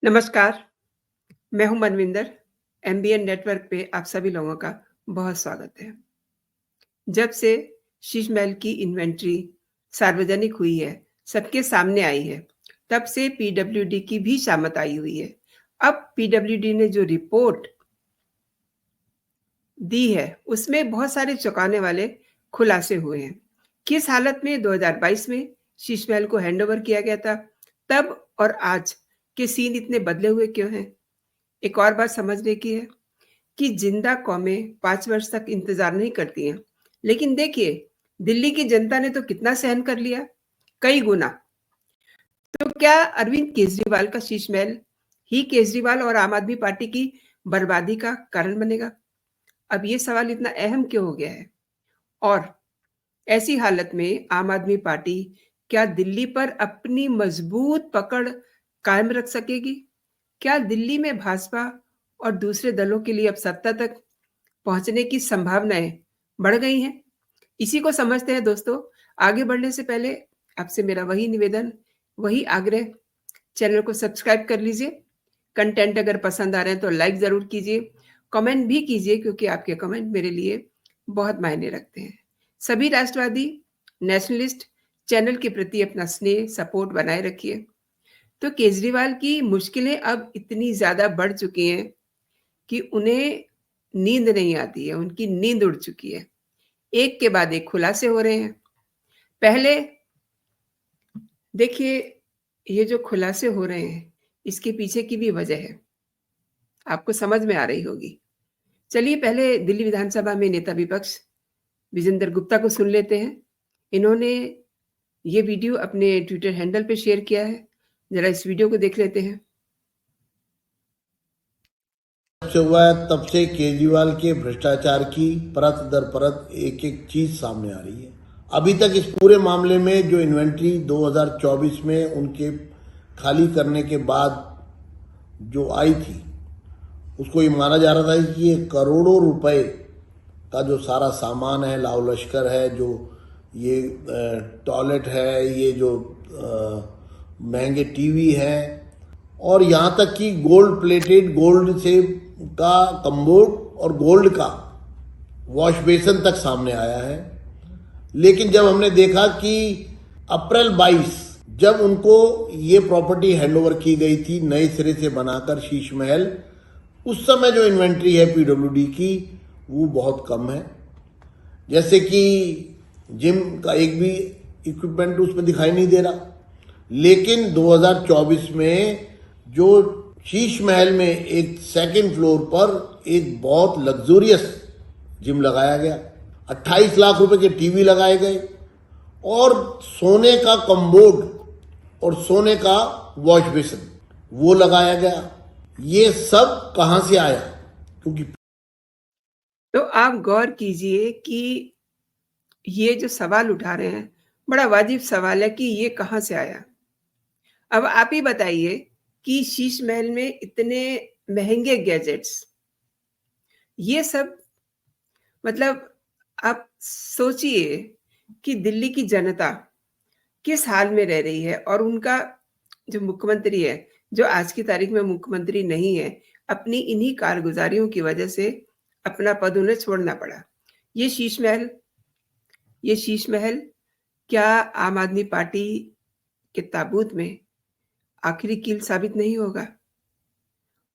नमस्कार, मैं हूं मनविंदर। एमबीएन नेटवर्क पे आप सभी लोगों का बहुत स्वागत है। जब से शीश महल की इन्वेंट्री सार्वजनिक हुई है, सबके सामने आई है, तब से पीडब्ल्यूडी की भी शामत आई हुई है। अब पीडब्ल्यूडी ने जो रिपोर्ट दी है, उसमें बहुत सारे चौंकाने वाले खुलासे हुए हैं। किस हालत में 2022 में शीश महल को हैंडओवर किया गया था, तब और आज के सीन इतने बदले हुए क्यों हैं? एक और बात समझने की है कि जिंदा कौमें 5 वर्ष तक इंतजार नहीं करती हैं। लेकिन देखिए, दिल्ली की जनता ने तो कितना सहन कर लिया, कई गुना। तो क्या अरविंद केजरीवाल का शीश महल ही केजरीवाल और आम आदमी पार्टी की बर्बादी का कारण बनेगा? अब ये सवाल इतना अहम क्यों हो गया है? और ऐसी हालत में आम आदमी पार्टी क्या दिल्ली पर अपनी मजबूत पकड़ कायम रख सकेगी? क्या दिल्ली में भाजपा और दूसरे दलों के लिए अब सत्ता तक पहुंचने की संभावनाएं बढ़ गई हैं? इसी को समझते हैं दोस्तों। आगे बढ़ने से पहले आपसे मेरा वही निवेदन, वही आग्रह, चैनल को सब्सक्राइब कर लीजिए। कंटेंट अगर पसंद आ रहे हैं तो लाइक जरूर कीजिए, कमेंट भी कीजिए, क्योंकि आपके कमेंट मेरे लिए बहुत मायने रखते हैं। सभी राष्ट्रवादी नेशनलिस्ट चैनल के प्रति अपना स्नेह सपोर्ट बनाए रखिए। तो केजरीवाल की मुश्किलें अब इतनी ज्यादा बढ़ चुकी हैं कि उन्हें नींद नहीं आती है, उनकी नींद उड़ चुकी है। एक के बाद एक खुलासे हो रहे हैं। पहले देखिए, ये जो खुलासे हो रहे हैं, इसके पीछे की भी वजह है, आपको समझ में आ रही होगी। चलिए पहले दिल्ली विधानसभा में नेता विपक्ष विजेंद्र गुप्ता को सुन लेते हैं। इन्होंने ये वीडियो अपने ट्विटर हैंडल पे शेयर किया है। जरा इस वीडियो को देख लेते हैं। से हुआ है तब से केजरीवाल के भ्रष्टाचार की परत दर परत एक एक चीज सामने आ रही है। अभी तक इस पूरे मामले में जो इन्वेंट्री 2024 में उनके खाली करने के बाद जो आई थी, उसको ये माना जा रहा था कि ये करोड़ों रुपए का जो सारा सामान है, लाव लश्कर है, जो ये टॉयलेट है, ये जो महंगे टीवी है, और यहाँ तक कि गोल्ड प्लेटेड, गोल्ड से का कम्बोर्ड और गोल्ड का वॉश बेसिन तक सामने आया है। लेकिन जब हमने देखा कि अप्रैल 22 जब उनको ये प्रॉपर्टी हैंडओवर की गई थी नए सिरे से बनाकर शीश महल, उस समय जो इन्वेंट्री है पीडब्ल्यूडी की वो बहुत कम है। जैसे कि जिम का एक भी इक्विपमेंट उसमें दिखाई नहीं दे रहा। लेकिन 2024 में जो शीश महल में एक सेकंड फ्लोर पर एक बहुत लग्जूरियस जिम लगाया गया, 28 लाख रुपए के टीवी लगाए गए और सोने का कम्बोर्ड और सोने का वॉश बेसिन वो लगाया गया। ये सब कहां से आया? क्योंकि तो आप गौर कीजिए कि ये जो सवाल उठा रहे हैं, बड़ा वाजिब सवाल है कि ये कहां से आया। अब आप ही बताइए कि शीश महल में इतने महंगे गैजेट्स, ये सब, मतलब आप सोचिए कि दिल्ली की जनता किस हाल में रह रही है, और उनका जो मुख्यमंत्री है, जो आज की तारीख में मुख्यमंत्री नहीं है, अपनी इन्हीं कारगुजारियों की वजह से अपना पद उन्हें छोड़ना पड़ा। ये शीश महल क्या आम आदमी पार्टी के ताबूत में आखिरी कील साबित नहीं होगा?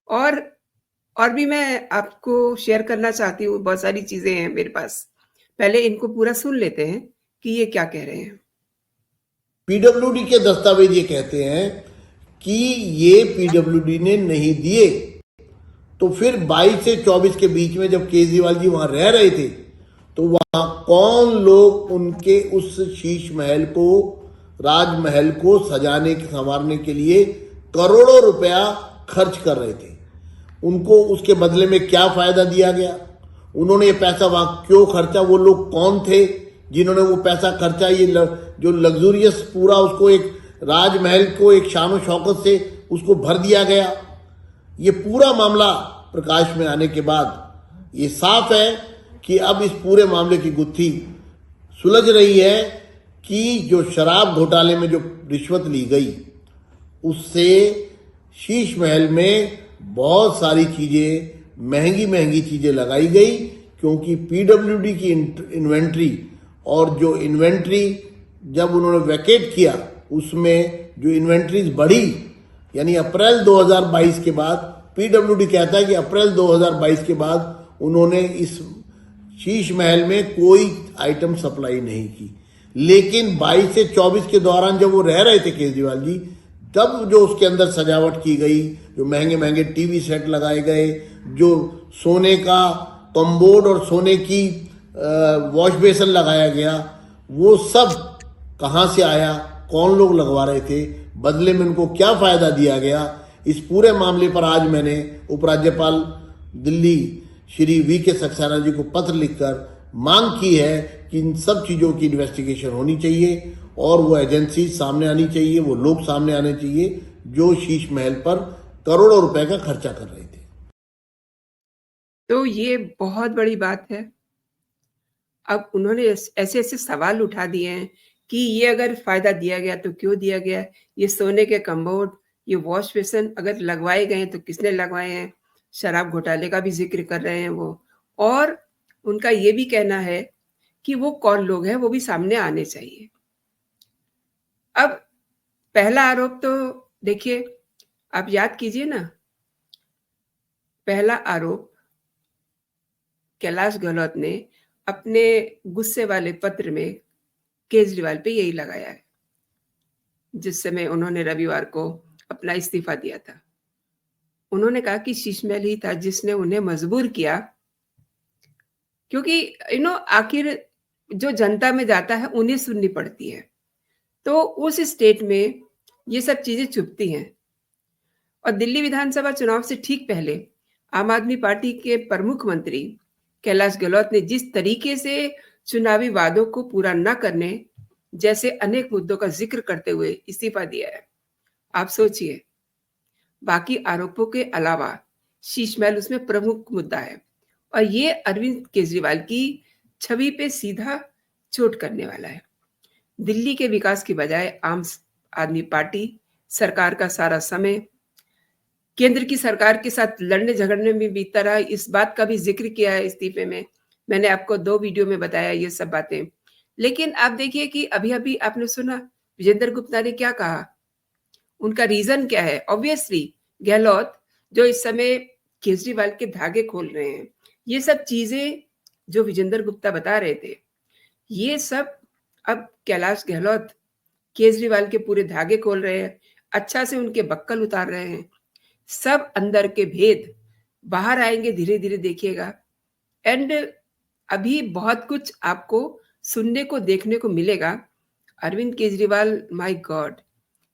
और भी मैं आपको शेयर करना चाहती हूँ, बहुत सारी चीजें हैं मेरे पास। पहले इनको पूरा सुन लेते हैं कि ये क्या कह रहे हैं। पीडब्ल्यूडी के दस्तावेज ये कहते हैं कि ये पीडब्ल्यूडी ने नहीं दिए। तो फिर 22 से 24 के बीच में जब केजरीवाल जी वहां रह रहे थे, तो वहां कौन लोग उनके उस शीश महल को, राजमहल को सजाने के संवारने के लिए करोड़ों रुपया खर्च कर रहे थे? उनको उसके बदले में क्या फायदा दिया गया? उन्होंने ये पैसा वहां क्यों खर्चा? वो लोग कौन थे जिन्होंने वो पैसा खर्चा? ये जो लग्जूरियस पूरा उसको एक राजमहल को एक शानो शौकत से उसको भर दिया गया। ये पूरा मामला प्रकाश में आने के बाद ये साफ है कि अब इस पूरे मामले की गुत्थी सुलझ रही है कि जो शराब घोटाले में जो रिश्वत ली गई, उससे शीश महल में बहुत सारी चीजें, महंगी महंगी चीजें लगाई गई, क्योंकि पीडब्ल्यूडी की इन्वेंट्री और जो इन्वेंट्री जब उन्होंने वैकेट किया उसमें जो इन्वेंट्रीज बढ़ी, यानी अप्रैल 2022 के बाद, पीडब्ल्यूडी कहता है कि अप्रैल 2022 के बाद उन्होंने इस शीश महल में कोई आइटम सप्लाई नहीं की। लेकिन 22 से 24 के दौरान जब वो रह रहे थे केजरीवाल जी, तब जो उसके अंदर सजावट की गई, जो महंगे महंगे टीवी सेट लगाए गए, जो सोने का कम्बोर्ड और सोने की वॉश बेसन लगाया गया, वो सब कहाँ से आया, कौन लोग लगवा रहे थे, बदले में उनको क्या फायदा दिया गया, इस पूरे मामले पर आज मैंने उपराज्यपाल दिल्ली श्री वी के सक्सेना जी को पत्र लिखकर मांग की है कि इन सब चीज़ों की इन्वेस्टिगेशन होनी चाहिए और वो एजेंसी सामने आनी चाहिए, वो लोग सामने आने चाहिए जो शीश महल पर करोड़ों रुपए का खर्चा कर रहे थे। तो ये बहुत बड़ी बात है। अब उन्होंने ऐसे ऐसे सवाल उठा दिए हैं कि ये अगर फायदा दिया गया तो क्यों दिया गया, ये सोने के कम्बोर्ड, ये वॉश बेसन अगर लगवाए गए हैं तो किसने लगवाए हैं, शराब घोटाले का भी जिक्र कर रहे हैं वो, और उनका ये भी कहना है कि वो कौन लोग हैं वो भी सामने आने चाहिए। अब पहला आरोप तो देखिए, आप याद कीजिए ना, पहला आरोप कैलाश गहलोत ने अपने गुस्से वाले पत्र में केजरीवाल पे यही लगाया है, जिस समय उन्होंने रविवार को अपना इस्तीफा दिया था। उन्होंने कहा कि शीश महल ही था जिसने उन्हें मजबूर किया, क्योंकि आखिर जो जनता में जाता है उन्हें सुननी पड़ती है, तो उस स्टेट में ये सब चीजें चुभती हैं। और दिल्ली विधानसभा चुनाव से ठीक पहले आम आदमी पार्टी के प्रमुख मंत्री कैलाश गहलोत ने जिस तरीके से चुनावी वादों को पूरा न करने जैसे अनेक मुद्दों का जिक्र करते हुए इस्तीफा दिया है, आप सोचिए, बाकी आरोपों के अलावा शीश महल उसमें प्रमुख मुद्दा है और ये अरविंद केजरीवाल की छवि पे सीधा चोट करने वाला है। दिल्ली के विकास की बजाय आम आदमी पार्टी सरकार का सारा समय केंद्र की सरकार के साथ लड़ने झगड़ने में बीतता रहा। इस बात का भी जिक्र किया है इस्तीफे में, मैंने आपको 2 वीडियो में बताया ये सब बातें। लेकिन आप देखिए कि अभी अभी आपने सुना विजेंद्र गुप्ता ने क्या कहा, उनका रीजन क्या है। ऑब्वियसली गहलोत जो इस समय केजरीवाल के धागे खोल रहे हैं, ये सब चीजें जो विजेंद्र गुप्ता बता रहे थे, ये सब अब कैलाश गहलोत केजरीवाल के पूरे धागे खोल रहे हैं, अच्छा से उनके बक्कल उतार रहे हैं। सब अंदर के भेद बाहर आएंगे धीरे धीरे, देखिएगा। एंड अभी बहुत कुछ आपको सुनने को देखने को मिलेगा। अरविंद केजरीवाल, माय गॉड,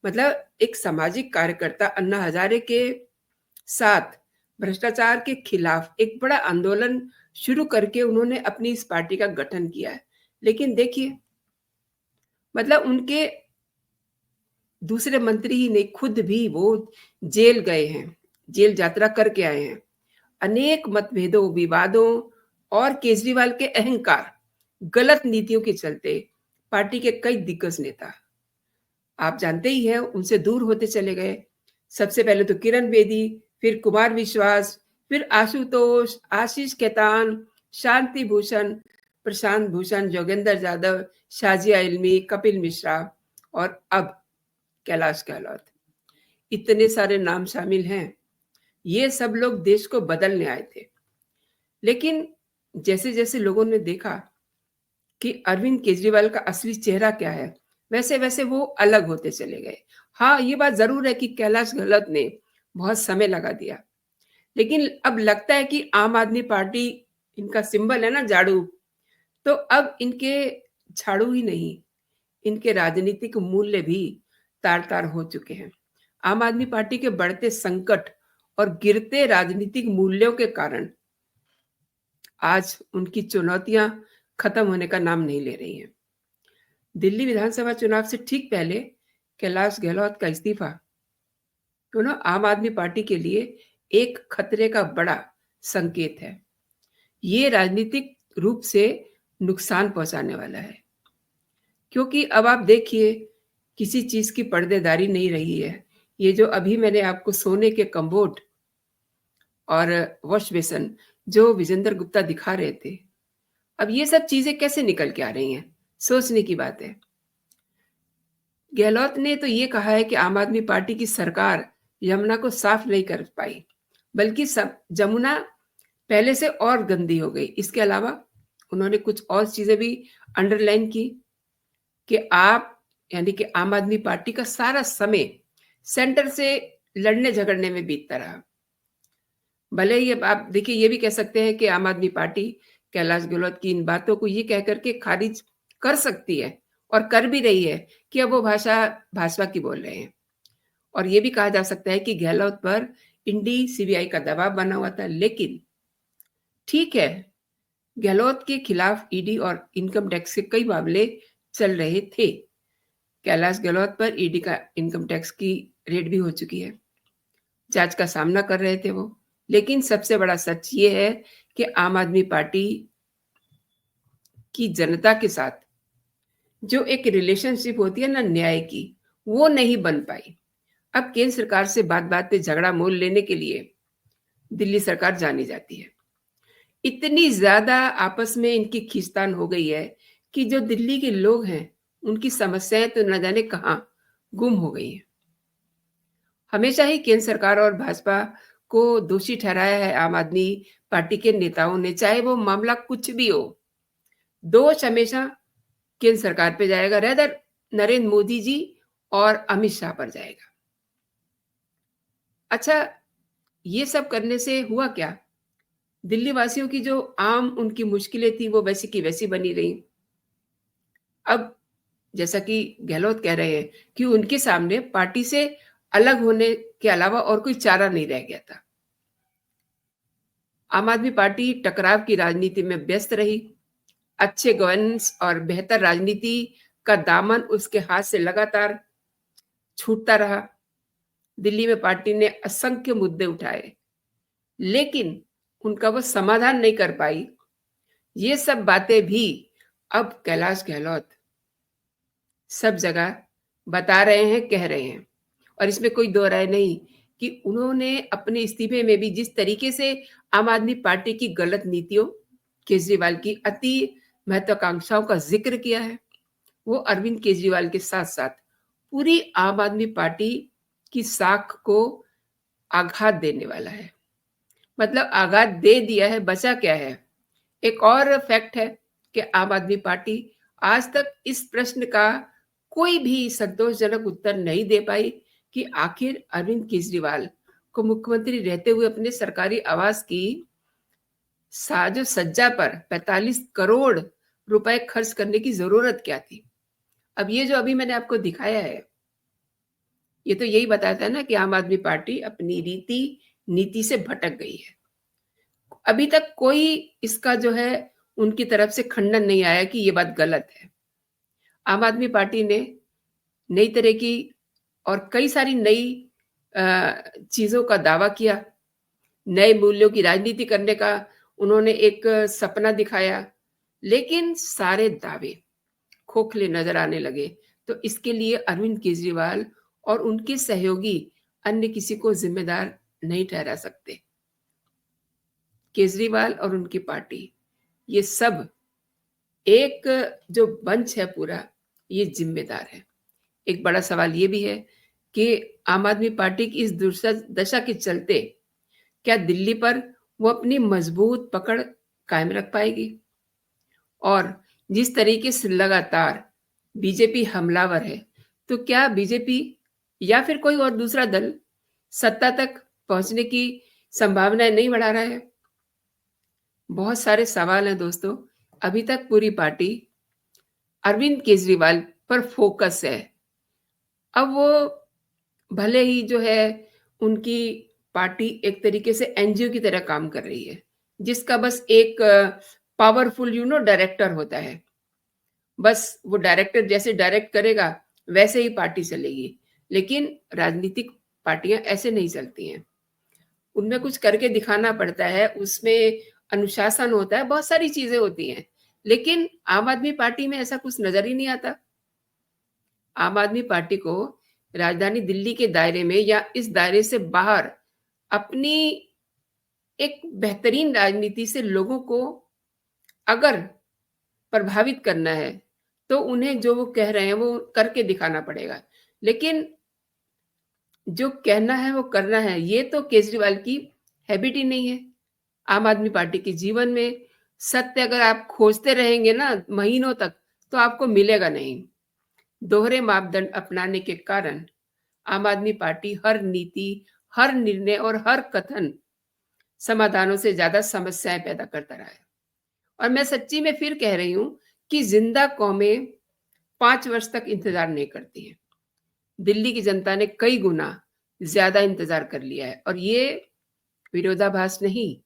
मतलब एक सामाजिक कार्यकर्ता अन्ना हजारे के साथ भ्रष्टाचार के खिलाफ एक बड़ा आंदोलन शुरू करके उन्होंने अपनी इस पार्टी का गठन किया है। लेकिन देखिए, मतलब उनके दूसरे मंत्री ही नहीं, खुद भी वो जेल गए हैं, जेल यात्रा करके आए हैं। अनेक मतभेदों, विवादों और केजरीवाल के अहंकार, गलत नीतियों के चलते पार्टी के कई दिग्गज नेता, आप जानते ही हैं, उनसे दूर होते चले गए। सबसे पहले तो किरण बेदी, फिर कुमार विश्वास, फिर आशुतोष, आशीष खेतान, शांति भूषण, प्रशांत भूषण, जोगेंद्र यादव, शाजिया इल्मी, कपिल मिश्रा और अब कैलाश गहलोत। इतने सारे नाम शामिल हैं। ये सब लोग देश को बदलने आए थे, लेकिन जैसे जैसे लोगों ने देखा कि अरविंद केजरीवाल का असली चेहरा क्या है, वैसे वैसे वो अलग होते चले गए। हाँ, ये बात जरूर है कि कैलाश गहलोत ने बहुत समय लगा दिया, लेकिन अब लगता है कि आम आदमी पार्टी, इनका सिंबल है ना झाड़ू, तो अब इनके झाड़ू ही नहीं, इनके राजनीतिक मूल्य भी तार तार हो चुके हैं। आम आदमी पार्टी के बढ़ते संकट और गिरते राजनीतिक मूल्यों के कारण आज उनकी चुनौतियां खत्म होने का नाम नहीं ले रही हैं। दिल्ली विधानसभा चुनाव से ठीक पहले कैलाश गहलोत का इस्तीफा दोनों आम आदमी पार्टी के लिए एक खतरे का बड़ा संकेत है। ये राजनीतिक रूप से नुकसान पहुंचाने वाला है, क्योंकि अब आप देखिए, किसी चीज की पर्देदारी नहीं रही है। ये जो अभी मैंने आपको सोने के कम्बोर्ड और वॉश बेसन जो विजेंद्र गुप्ता दिखा रहे थे, अब ये सब चीजें कैसे निकल के आ रही हैं? सोचने की बात है। गहलोत ने तो ये कहा है कि आम आदमी पार्टी की सरकार यमुना को साफ नहीं कर पाई, बल्कि सब जमुना पहले से और गंदी हो गई। इसके अलावा उन्होंने कुछ और चीजें भी अंडरलाइन की कि आप यानी कि आम आदमी पार्टी का सारा समय सेंटर से लड़ने झगड़ने में बीतता रहा। भले ही अब आप देखिए, ये भी कह सकते हैं कि आम आदमी पार्टी कैलाश गहलोत की इन बातों को ये कह करके खारिज कर सकती है और कर भी रही है कि अब वो भाषा भाजपा की बोल रहे हैं। और ये भी कहा जा सकता है कि गहलोत पर इंडी सीबीआई का दबाव बना हुआ था, लेकिन ठीक है, गहलोत के खिलाफ ईडी और इनकम टैक्स के कई मामले चल रहे थे। कैलाश गहलोत पर ईडी का इनकम टैक्स की रेड भी हो चुकी है, जांच का सामना कर रहे थे वो। लेकिन सबसे बड़ा सच ये है कि आम आदमी पार्टी की जनता के साथ जो एक रिलेशनशिप होती है ना न्याय की, वो नहीं बन पाई। अब केंद्र सरकार से बात बात पे झगड़ा मोल लेने के लिए दिल्ली सरकार जानी जाती है। इतनी ज्यादा आपस में इनकी खींचतान हो गई है कि जो दिल्ली के लोग हैं उनकी समस्याएं तो न जाने कहाँ गुम हो गई हैं। हमेशा ही केंद्र सरकार और भाजपा को दोषी ठहराया है आम आदमी पार्टी के नेताओं ने, चाहे वो मामला कुछ भी हो। दोष हमेशा केंद्र सरकार पे जाएगा, रेदर नरेंद्र मोदी जी और अमित शाह पर जाएगा। अच्छा, ये सब करने से हुआ क्या? दिल्ली वासियों की जो आम उनकी मुश्किलें थी वो वैसी की वैसी बनी रही। अब जैसा कि गहलोत कह रहे हैं कि उनके सामने पार्टी से अलग होने के अलावा और कोई चारा नहीं रह गया था। आम आदमी पार्टी टकराव की राजनीति में व्यस्त रही। अच्छे गवर्नेंस और बेहतर राजनीति का दामन उसके हाथ से लगातार छूटता रहा। दिल्ली में पार्टी ने असंख्य मुद्दे उठाए, लेकिन उनका वो समाधान नहीं कर पाई। ये सब बातें भी अब कैलाश गहलोत सब जगह बता रहे हैं, कह रहे हैं, और इसमें कोई दो राय नहीं कि उन्होंने अपने इस्तीफे में भी जिस तरीके से आम आदमी पार्टी की गलत नीतियों, केजरीवाल की अति महत्वाकांक्षाओं का जिक्र किया है, वो अरविंद केजरीवाल के साथ साथ पूरी आम आदमी पार्टी की साख को आघात देने वाला है। मतलब आघात दे दिया है, बचा क्या है? एक और फैक्ट है कि आम आदमी पार्टी आज तक इस प्रश्न का कोई भी संतोषजनक उत्तर नहीं दे पाई कि आखिर अरविंद केजरीवाल को मुख्यमंत्री रहते हुए अपने सरकारी आवास की साजो सज्जा पर 45 करोड़ रुपए खर्च करने की जरूरत क्या थी? अब ये जो अभी मैंने आपको दिखाया है, ये तो यही बताता है ना कि आम आदमी पार्टी अपनी रीति नीति से भटक गई है। अभी तक कोई इसका जो है उनकी तरफ से खंडन नहीं आया कि ये बात गलत है। आम आदमी पार्टी ने नई तरह की और कई सारी नई चीजों का दावा किया, नए मूल्यों की राजनीति करने का उन्होंने एक सपना दिखाया, लेकिन सारे दावे खोखले नजर आने लगे। तो इसके लिए अरविंद केजरीवाल और उनके सहयोगी अन्य किसी को जिम्मेदार नहीं ठहरा सकते। केजरीवाल और उनकी पार्टी, ये सब एक जो बंच है पूरा, ये जिम्मेदार है। एक बड़ा सवाल ये भी है कि आम आदमी पार्टी की इस दशा के चलते क्या दिल्ली पर वो अपनी मजबूत पकड़ कायम रख पाएगी? और जिस तरीके से लगातार बीजेपी हमलावर है, तो क्या बीजेपी या फिर कोई और दूसरा दल सत्ता तक पहुंचने की संभावनाएं नहीं बढ़ा रहा है? बहुत सारे सवाल हैं दोस्तों। अभी तक पूरी पार्टी अरविंद केजरीवाल पर फोकस है। अब वो भले ही जो है उनकी पार्टी एक तरीके से एनजीओ की तरह काम कर रही है, जिसका बस एक पावरफुल डायरेक्टर होता है। बस वो डायरेक्टर जैसे डायरेक्ट करेगा वैसे ही पार्टी चलेगी। लेकिन राजनीतिक पार्टियां ऐसे नहीं चलती हैं, उनमें कुछ करके दिखाना पड़ता है, उसमें अनुशासन होता है, बहुत सारी चीजें होती हैं। लेकिन आम आदमी पार्टी में ऐसा कुछ नजर ही नहीं आता। आम आदमी पार्टी को राजधानी दिल्ली के दायरे में या इस दायरे से बाहर अपनी एक बेहतरीन राजनीति से लोगों को अगर प्रभावित करना है, तो उन्हें जो वो कह रहे हैं वो करके दिखाना पड़ेगा। लेकिन जो कहना है वो करना है, ये तो केजरीवाल की हैबिट ही नहीं है। आम आदमी पार्टी के जीवन में सत्य अगर आप खोजते रहेंगे ना महीनों तक, तो आपको मिलेगा नहीं। दोहरे मापदंड अपनाने के कारण आम आदमी पार्टी हर नीति, हर निर्णय और हर कथन समाधानों से ज्यादा समस्याएं पैदा करता रहा है। और मैं सच्ची में फिर कह रही हूं कि जिंदा कौमें 5 वर्ष तक इंतजार नहीं करती हैं। दिल्ली की जनता ने कई गुना ज्यादा इंतजार कर लिया है और ये विरोधाभास नहीं,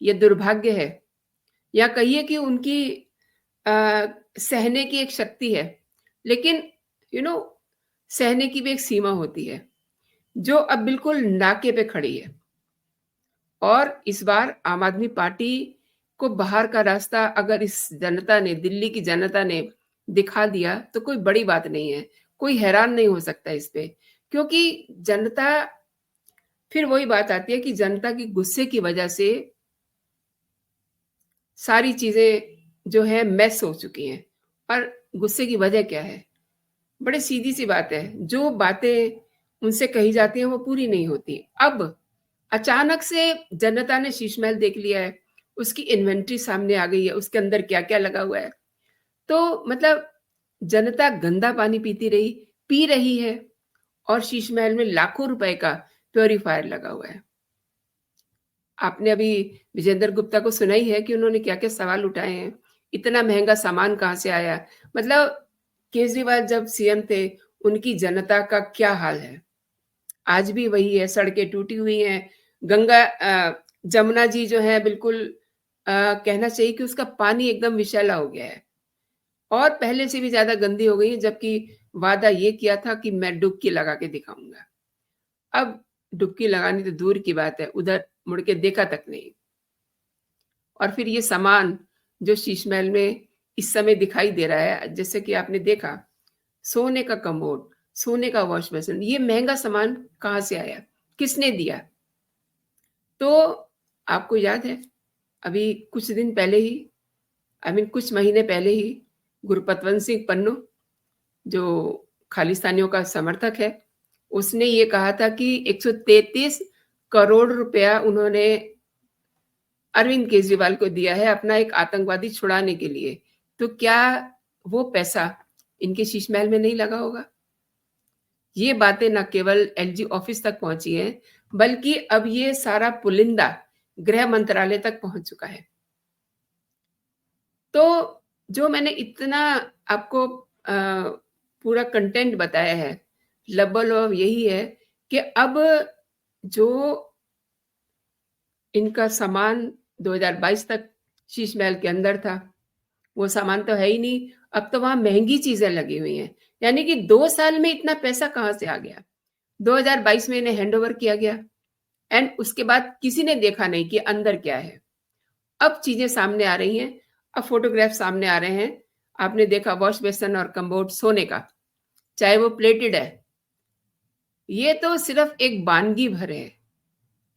ये दुर्भाग्य है, या कहिए कि उनकी सहने की एक शक्ति है। लेकिन सहने की भी एक सीमा होती है जो अब बिल्कुल नाके पे खड़ी है। और इस बार आम आदमी पार्टी को बाहर का रास्ता अगर इस जनता ने, दिल्ली की जनता ने दिखा दिया तो कोई बड़ी बात नहीं है, कोई हैरान नहीं हो सकता इस पे, क्योंकि जनता, फिर वही बात आती है कि जनता की गुस्से की वजह से सारी चीजें जो है मैस हो चुकी हैं। और गुस्से की वजह क्या है? बड़े सीधी सी बात है, जो बातें उनसे कही जाती हैं वो पूरी नहीं होती। अब अचानक से जनता ने शीश महल देख लिया है, उसकी इन्वेंट्री सामने आ गई है, उसके अंदर क्या क्या लगा हुआ है। तो मतलब जनता गंदा पानी पी रही है और शीश महल में लाखों रुपए का प्योरीफायर लगा हुआ है। आपने अभी विजेंद्र गुप्ता को सुना ही है कि उन्होंने क्या क्या सवाल उठाए हैं, इतना महंगा सामान कहाँ से आया। मतलब केजरीवाल जब सीएम थे, उनकी जनता का क्या हाल है, आज भी वही है। सड़कें टूटी हुई हैं, जमुना जी जो है बिल्कुल कहना चाहिए कि उसका पानी एकदम विषैला हो गया है और पहले से भी ज्यादा गंदी हो गई है, जबकि वादा ये किया था कि मैं डुबकी लगा के दिखाऊंगा। अब डुबकी लगानी तो दूर की बात है, उधर मुड़ के देखा तक नहीं। और फिर ये सामान जो शीश महल में इस समय दिखाई दे रहा है, जैसे कि आपने देखा, सोने का कमोड, सोने का वॉश बेसिन, ये महंगा सामान कहाँ से आया, किसने दिया? तो आपको याद है अभी कुछ दिन पहले ही, कुछ महीने पहले ही गुरपतवंत सिंह पन्नू, जो खालिस्तानियों का समर्थक है, उसने ये कहा था कि 133 करोड़ रुपया उन्होंने अरविंद केजरीवाल को दिया है अपना एक आतंकवादी छुड़ाने के लिए। तो क्या वो पैसा इनके शीश महल में नहीं लगा होगा? ये बातें न केवल एलजी ऑफिस तक पहुंची हैं, बल्कि अब ये सारा पुलिंदा गृह मंत्रालय तक पहुंच चुका है। तो जो मैंने इतना आपको पूरा कंटेंट बताया है, लबल यही है कि अब जो इनका सामान 2022 तक शीश महल के अंदर था, वो सामान तो है ही नहीं। अब तो वहां महंगी चीजें लगी हुई हैं, यानी कि 2 साल में इतना पैसा कहां से आ गया? 2022 में इन्हें हैंडओवर किया गया एंड उसके बाद किसी ने देखा नहीं कि अंदर क्या है। अब चीजें सामने आ रही हैं, अब फोटोग्राफ सामने आ रहे हैं। आपने देखा वॉश बेसन और कम्बोर्ड सोने का, चाहे वो प्लेटेड है। ये तो सिर्फ एक बानगी भर है,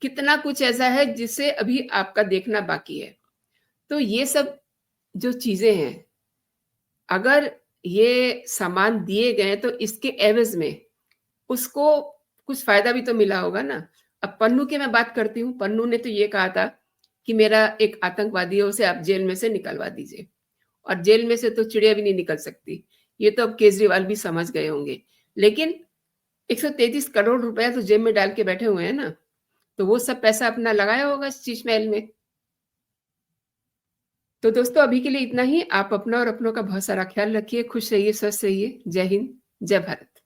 कितना कुछ ऐसा है जिसे अभी आपका देखना बाकी है। तो ये सब जो चीजें हैं, अगर ये सामान दिए गए तो इसके एवज में उसको कुछ फायदा भी तो मिला होगा ना। अब पन्नू की मैं बात करती हूँ, पन्नू ने तो ये कहा था कि मेरा एक आतंकवादी है, उसे आप जेल में से निकलवा दीजिए, और जेल में से तो चिड़िया भी नहीं निकल सकती। ये तो अब केजरीवाल भी समझ गए होंगे। लेकिन 133 करोड़ रुपया तो जेब में डाल के बैठे हुए हैं ना, तो वो सब पैसा अपना लगाया होगा शीश महल में। तो दोस्तों अभी के लिए इतना ही। आप अपना और अपनों का बहुत सारा ख्याल रखिए, खुश रहिए, स्वस्थ रहिए। जय हिंद, जय भारत।